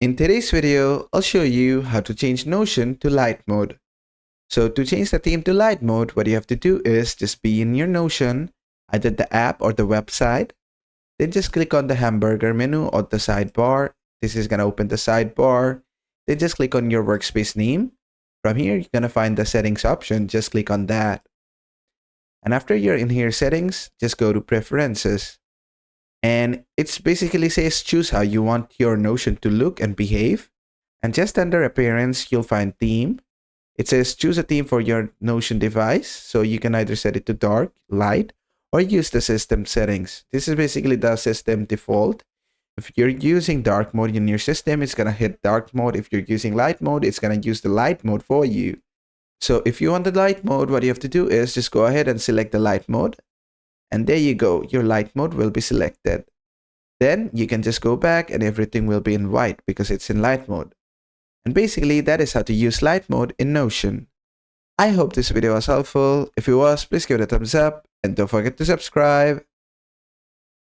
In today's video, I'll show you how to change Notion to light mode. So to change the theme to light mode, what you have to do is just be in your Notion, either the app or the website. Then just click on the hamburger menu or the sidebar. This is going to open the sidebar. Then just click on your workspace name. From here, you're going to find the settings option. Just click on that. And after you're in here settings, just go to preferences. And it's basically says choose how you want your Notion to look and behave. And just under appearance, you'll find theme. It says choose a theme for your Notion device. So you can either set it to dark, light, or use the system settings. This is basically the system default. If you're using dark mode in your system, it's going to hit dark mode. If you're using light mode, it's going to use the light mode for you. So if you want the light mode, what you have to do is just go ahead and select the light mode. And there you go, your light mode will be selected. Then you can just go back and everything will be in white because it's in light mode. And basically that is how to use light mode in Notion. I hope this video was helpful. If it was, please give it a thumbs up and don't forget to subscribe.